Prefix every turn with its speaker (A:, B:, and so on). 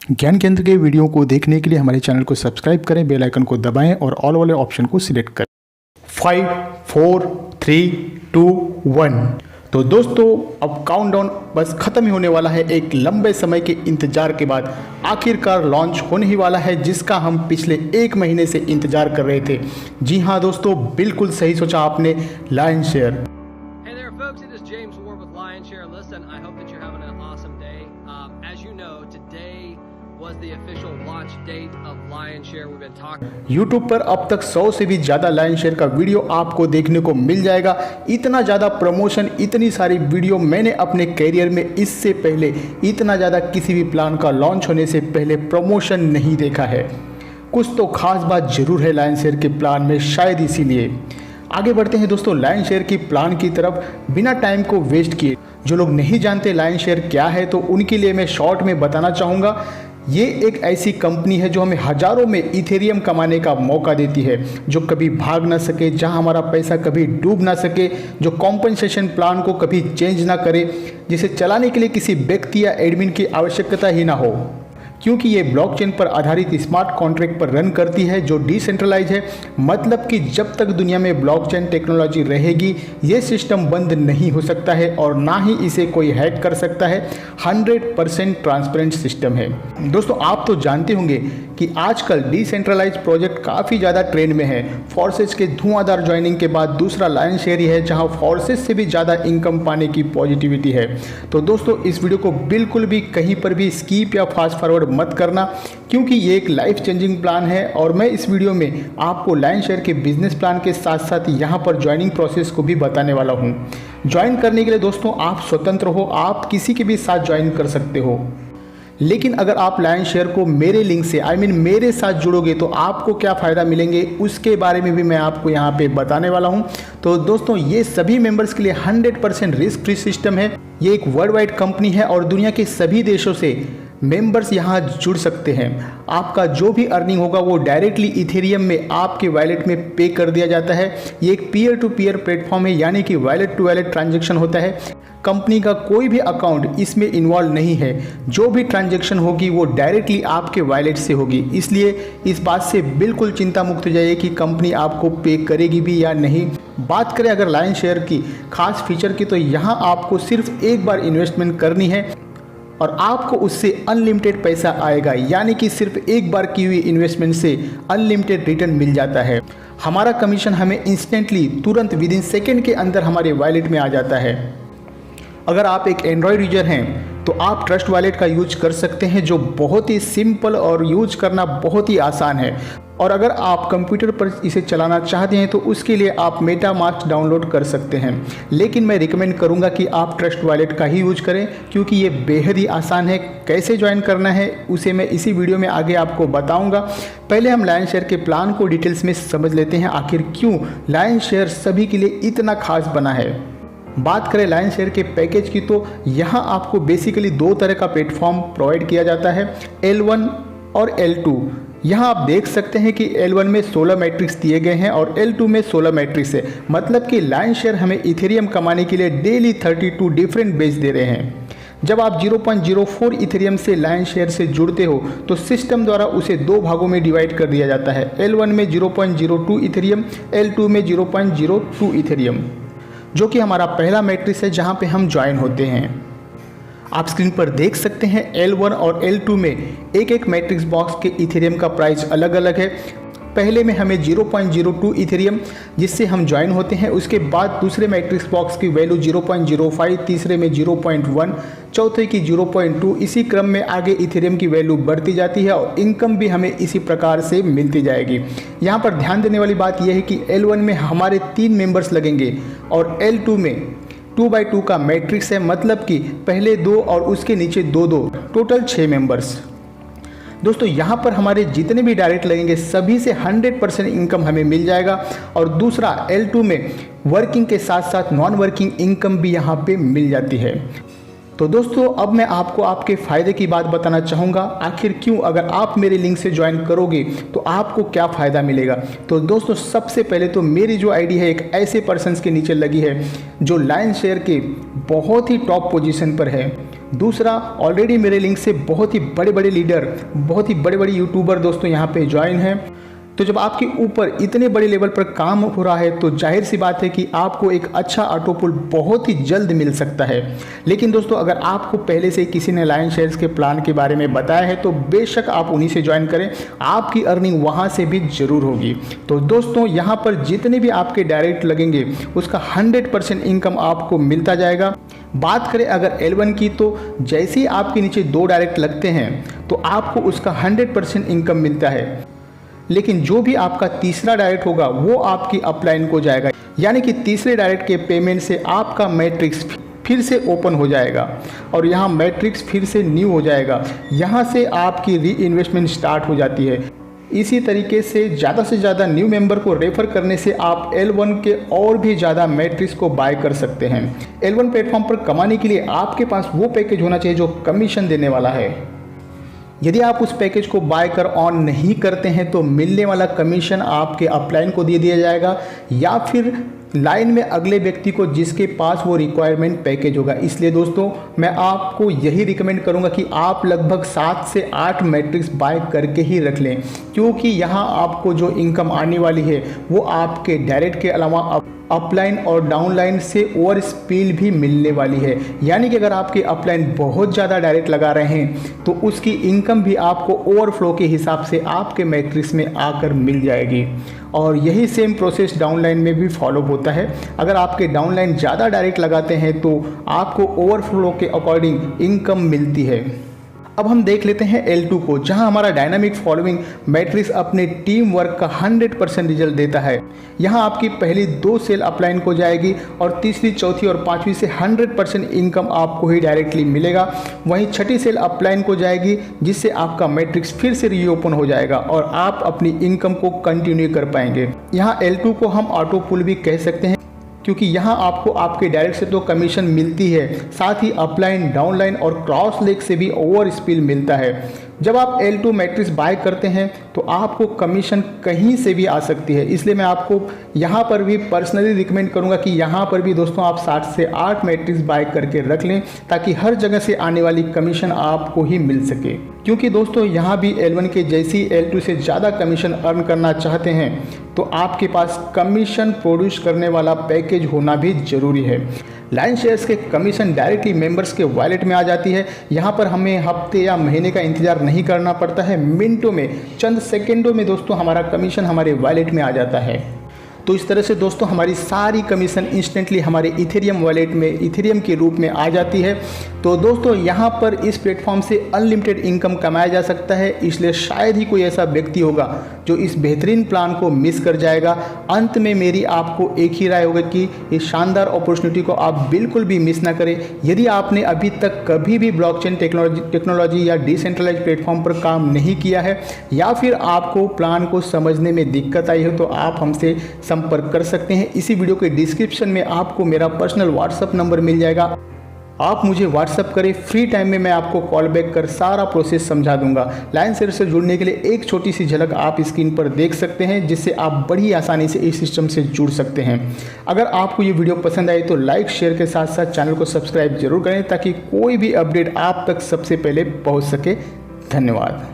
A: ज्ञान केंद्र के वीडियो को देखने के लिए हमारे चैनल को सब्सक्राइब करें, बेल आइकन को दबाएं और ऑल वाले ऑप्शन को सिलेक्ट करें। 5 4 3 2 1। तो दोस्तों अब काउंटडाउन बस खत्म ही होने वाला है। एक लंबे समय के इंतजार के बाद आखिरकार लॉन्च होने ही वाला है, जिसका हम पिछले 1 महीने से इंतजार कर रहे थे। जी हाँ दोस्तों, बिल्कुल सही सोचा आपने, लायनशेयर।
B: Hey there folks, it is James Ward with Lionshare. Listen, I hope that you're having an awesome day. As you know, today was the official launch date of Lionshare. We've been talking.
A: YouTube पर अब तक 100 से भी ज़्यादा लायनशेयर का video आपको देखने को मिल जाएगा। इतना ज़्यादा प्रमोशन, इतनी सारी वीडियो मैंने अपने कैरियर में इससे पहले इतना ज़्यादा किसी भी प्लान का लॉन्च होने से पहले प्रमोशन नहीं देखा है। कुछ तो खास बात ज़रूर है लायनशेयर के प्लान में, शायद इसीलिए। आगे बढ़ते हैं दोस्तों लायनशेयर की प्लान की तरफ, बिना टाइम को वेस्ट किए। जो लोग नहीं जानते लायनशेयर क्या है, तो उनके लिए मैं शॉर्ट में बताना चाहूँगा। ये एक ऐसी कंपनी है जो हमें हज़ारों में इथेरियम कमाने का मौका देती है, जो कभी भाग ना सके, जहां हमारा पैसा कभी डूब ना सके, जो कॉम्पनसेशन प्लान को कभी चेंज ना करे, जिसे चलाने के लिए किसी व्यक्ति या एडमिन की आवश्यकता ही ना हो, क्योंकि ये ब्लॉकचेन पर आधारित स्मार्ट कॉन्ट्रैक्ट पर रन करती है जो डिसेंट्रलाइज है। मतलब कि जब तक दुनिया में ब्लॉकचेन टेक्नोलॉजी रहेगी, ये सिस्टम बंद नहीं हो सकता है और ना ही इसे कोई हैक कर सकता है। 100% ट्रांसपेरेंट सिस्टम है। दोस्तों आप तो जानते होंगे कि आजकल डिसेंट्रलाइज प्रोजेक्ट काफ़ी ज़्यादा ट्रेंड में है। फोर्सेस के धुआंधार ज्वाइनिंग के बाद दूसरा लायनशेयर ही है जहां फोर्सेस से भी ज़्यादा इनकम पाने की पॉजिटिविटी है। तो दोस्तों इस वीडियो को बिल्कुल भी कहीं पर भी स्किप या फास्ट फॉरवर्ड मत करना, क्योंकि ये एक लाइफ चेंजिंग प्लान है और मैं इस वीडियो में आपको लायनशेयर के बिजनेस प्लान के साथ साथ यहाँ पर ज्वाइनिंग प्रोसेस को भी बताने वाला हूँ। ज्वाइन करने के लिए दोस्तों आप स्वतंत्र हो, आप किसी के भी साथ ज्वाइन कर सकते हो। लेकिन अगर आप लायनशेयर को मेरे लिंक से मेरे साथ जुड़ोगे तो आपको क्या फ़ायदा मिलेंगे, उसके बारे में भी मैं आपको यहाँ पे बताने वाला हूँ। तो दोस्तों ये सभी मेंबर्स के लिए 100% रिस्क फ्री सिस्टम है। ये एक वर्ल्ड वाइड कंपनी है और दुनिया के सभी देशों से मेंबर्स यहाँ जुड़ सकते हैं। आपका जो भी अर्निंग होगा वो डायरेक्टली इथेरियम में आपके वॉलेट में पे कर दिया जाता है। ये एक पीयर टू पीयर प्लेटफॉर्म है, यानी कि वॉलेट टू वॉलेट ट्रांजैक्शन होता है। कंपनी का कोई भी अकाउंट इसमें इन्वॉल्व नहीं है। जो भी ट्रांजैक्शन होगी वो डायरेक्टली आपके वॉलेट से होगी, इसलिए इस बात से बिल्कुल चिंता मुक्त हो जाइए कि कंपनी आपको पे करेगी भी या नहीं। बात करें अगर लायनशेयर की खास फीचर की, तो यहाँ आपको सिर्फ एक बार इन्वेस्टमेंट करनी है और आपको उससे अनलिमिटेड पैसा आएगा, यानी कि सिर्फ एक बार की हुई इन्वेस्टमेंट से अनलिमिटेड रिटर्न मिल जाता है। हमारा कमीशन हमें इंस्टेंटली, तुरंत विदिन सेकेंड के अंदर हमारे वॉलेट में आ जाता है। अगर आप एक एंड्रॉयड यूजर हैं तो आप ट्रस्ट वॉलेट का यूज कर सकते हैं, जो बहुत ही सिंपल और यूज करना बहुत ही आसान है। और अगर आप कंप्यूटर पर इसे चलाना चाहते हैं तो उसके लिए आप मेटामास्क डाउनलोड कर सकते हैं। लेकिन मैं रिकमेंड करूंगा कि आप ट्रस्ट वॉलेट का ही यूज करें, क्योंकि ये बेहद ही आसान है। कैसे ज्वाइन करना है उसे मैं इसी वीडियो में आगे आपको बताऊंगा। पहले हम लायनशेयर के प्लान को डिटेल्स में समझ लेते हैं, आखिर क्यों लायनशेयर सभी के लिए इतना खास बना है। बात करें लायनशेयर के पैकेज की, तो यहाँ आपको बेसिकली 2 तरह का प्लेटफॉर्म प्रोवाइड किया जाता है, L1 और L2। यहाँ आप देख सकते हैं कि L1 में 16 मैट्रिक्स दिए गए हैं और L2 में 16 मैट्रिक्स है। मतलब कि लायनशेयर हमें इथेरियम कमाने के लिए डेली 32 डिफरेंट बेच दे रहे हैं। जब आप 0.04 इथेरियम से लायनशेयर से जुड़ते हो तो सिस्टम द्वारा उसे 2 भागों में डिवाइड कर दिया जाता है। L1 में 0.02 इथेरियम, L2 में 0.02 इथेरियम, जो कि हमारा पहला मैट्रिक्स है जहां पे हम ज्वाइन होते हैं। आप स्क्रीन पर देख सकते हैं L1 और L2 में एक एक मैट्रिक्स बॉक्स के इथेरियम का प्राइस अलग अलग है। पहले में हमें 0.02 इथेरियम जिससे हम ज्वाइन होते हैं, उसके बाद दूसरे मैट्रिक्स बॉक्स की वैल्यू 0.05, तीसरे में 0.1, चौथे की 0.2, इसी क्रम में आगे इथेरियम की वैल्यू बढ़ती जाती है और इनकम भी हमें इसी प्रकार से मिलती जाएगी। यहाँ पर ध्यान देने वाली बात यह है कि L1 में हमारे 3 मेंबर्स लगेंगे और L2 में 2x2 का मैट्रिक्स है, मतलब कि पहले 2 और उसके नीचे 2-2, टोटल 6 मेंबर्स। दोस्तों यहाँ पर हमारे जितने भी डायरेक्ट लगेंगे सभी से 100% इनकम हमें मिल जाएगा। और दूसरा L2 में वर्किंग के साथ साथ नॉन वर्किंग इनकम भी यहाँ पे मिल जाती है। तो दोस्तों अब मैं आपको आपके फ़ायदे की बात बताना चाहूँगा, आखिर क्यों अगर आप मेरे लिंक से ज्वाइन करोगे तो आपको क्या फ़ायदा मिलेगा। तो दोस्तों सबसे पहले तो मेरी जो आईडी है एक ऐसे पर्सन्स के नीचे लगी है जो लायनशेयर के बहुत ही टॉप पोजीशन पर है। दूसरा, ऑलरेडी मेरे लिंक से बहुत ही बड़े बड़े लीडर, बहुत ही बड़े बड़े यूट्यूबर दोस्तों यहाँ पे ज्वाइन हैं। तो जब आपके ऊपर इतने बड़े लेवल पर काम हो रहा है तो जाहिर सी बात है कि आपको एक अच्छा ऑटो पुल बहुत ही जल्द मिल सकता है। लेकिन दोस्तों, अगर आपको पहले से किसी ने लायन शेयर्स के प्लान के बारे में बताया है तो बेशक आप उन्हीं से ज्वाइन करें, आपकी अर्निंग वहाँ से भी ज़रूर होगी। तो दोस्तों, यहाँ पर जितने भी आपके डायरेक्ट लगेंगे उसका 100% इनकम आपको मिलता जाएगा। बात करें अगर L1 की, तो जैसे ही आपके नीचे 2 डायरेक्ट लगते हैं तो आपको उसका 100% इनकम मिलता है। लेकिन जो भी आपका तीसरा डायरेक्ट होगा वो आपकी अपलाइन को जाएगा, यानी कि तीसरे डायरेक्ट के पेमेंट से आपका मैट्रिक्स फिर से ओपन हो जाएगा और यहाँ मैट्रिक्स फिर से न्यू हो जाएगा। यहाँ से आपकी री इन्वेस्टमेंट स्टार्ट हो जाती है। इसी तरीके से ज़्यादा न्यू मेंबर को रेफर करने से आप L1 के और भी ज़्यादा मैट्रिक्स को बाय कर सकते हैं। L1 प्लेटफॉर्म पर कमाने के लिए आपके पास वो पैकेज होना चाहिए जो कमीशन देने वाला है। यदि आप उस पैकेज को बाय कर ऑन नहीं करते हैं तो मिलने वाला कमीशन आपके अपलाइन को दे दिया जाएगा या फिर लाइन में अगले व्यक्ति को जिसके पास वो रिक्वायरमेंट पैकेज होगा। इसलिए दोस्तों, मैं आपको यही रिकमेंड करूंगा कि आप लगभग 7 से 8 मैट्रिक्स बाय करके ही रख लें, क्योंकि यहाँ आपको जो इनकम आने वाली है वो आपके डायरेक्ट के अलावा अपलाइन और डाउनलाइन से ओवर स्पील भी मिलने वाली है। यानी कि अगर आपके अपलाइन बहुत ज़्यादा डायरेक्ट लगा रहे हैं तो उसकी इनकम भी आपको ओवरफ्लो के हिसाब से आपके मैट्रिक्स में आकर मिल जाएगी। और यही सेम प्रोसेस डाउनलाइन में भी फॉलो होता है। अगर आपके डाउनलाइन ज़्यादा डायरेक्ट लगाते हैं तो आपको ओवरफ्लो के अकॉर्डिंग इनकम मिलती है। अब हम देख लेते हैं L2 को, जहां हमारा डायनामिक फॉलोइंग मैट्रिक्स अपने टीम वर्क का 100% रिजल्ट देता है। यहां आपकी पहली 2 सेल अपलाइन को जाएगी और तीसरी, चौथी और 5वीं से 100% इनकम आपको ही डायरेक्टली मिलेगा। वहीं छठी सेल अपलाइन को जाएगी जिससे आपका मैट्रिक्स फिर से रीओपन हो जाएगा और आप अपनी इनकम को कंटिन्यू कर पाएंगे। यहाँ L2 को हम ऑटो पुल भी कह सकते हैं, क्योंकि यहाँ आपको आपके डायरेक्ट से तो कमीशन मिलती है, साथ ही अपलाइन, डाउनलाइन और क्रॉस लेग से भी ओवर स्पील मिलता है। जब आप L2 मैट्रिक्स बाय करते हैं तो आपको कमीशन कहीं से भी आ सकती है। इसलिए मैं आपको यहाँ पर भी पर्सनली रिकमेंड करूँगा कि यहाँ पर भी दोस्तों आप 7 से 8 मैट्रिक्स बाय करके रख लें, ताकि हर जगह से आने वाली कमीशन आपको ही मिल सके। क्योंकि दोस्तों, यहाँ भी L1 के जैसी L2 से ज़्यादा कमीशन अर्न करना चाहते हैं तो आपके पास कमीशन प्रोड्यूस करने वाला पैकेज होना भी ज़रूरी है। लायन शेयर्स के कमीशन डायरेक्टली मेंबर्स के वॉलेट में आ जाती है। यहाँ पर हमें हफ्ते या महीने का इंतजार नहीं करना पड़ता है, मिनटों में, चंद सेकंडों में दोस्तों हमारा कमीशन हमारे वॉलेट में आ जाता है। तो इस तरह से दोस्तों हमारी सारी कमीशन इंस्टेंटली हमारे इथेरियम वॉलेट में इथेरियम के रूप में आ जाती है। तो दोस्तों, यहाँ पर इस प्लेटफॉर्म से अनलिमिटेड इनकम कमाया जा सकता है। इसलिए शायद ही कोई ऐसा व्यक्ति होगा जो इस बेहतरीन प्लान को मिस कर जाएगा। अंत में मेरी आपको एक ही राय होगी कि इस शानदार अपॉर्चुनिटी को आप बिल्कुल भी मिस ना करें। यदि आपने अभी तक कभी भी ब्लॉकचेन टेक्नोलॉजी या डिसेंट्रलाइज प्लेटफॉर्म पर काम नहीं किया है या फिर आपको प्लान को समझने में दिक्कत आई हो तो आप हमसे संपर्क कर सकते हैं। इसी वीडियो के डिस्क्रिप्शन में आपको मेरा पर्सनल व्हाट्सएप नंबर मिल जाएगा। आप मुझे व्हाट्सएप करें, फ्री टाइम में मैं आपको कॉल बैक कर सारा प्रोसेस समझा दूंगा। लायन शेयर से जुड़ने के लिए एक छोटी सी झलक आप स्क्रीन पर देख सकते हैं, जिससे आप बड़ी आसानी से इस सिस्टम से जुड़ सकते हैं। अगर आपको ये वीडियो पसंद आई तो लाइक, शेयर के साथ साथ चैनल को सब्सक्राइब जरूर करें ताकि कोई भी अपडेट आप तक सबसे पहले पहुँच सके। धन्यवाद।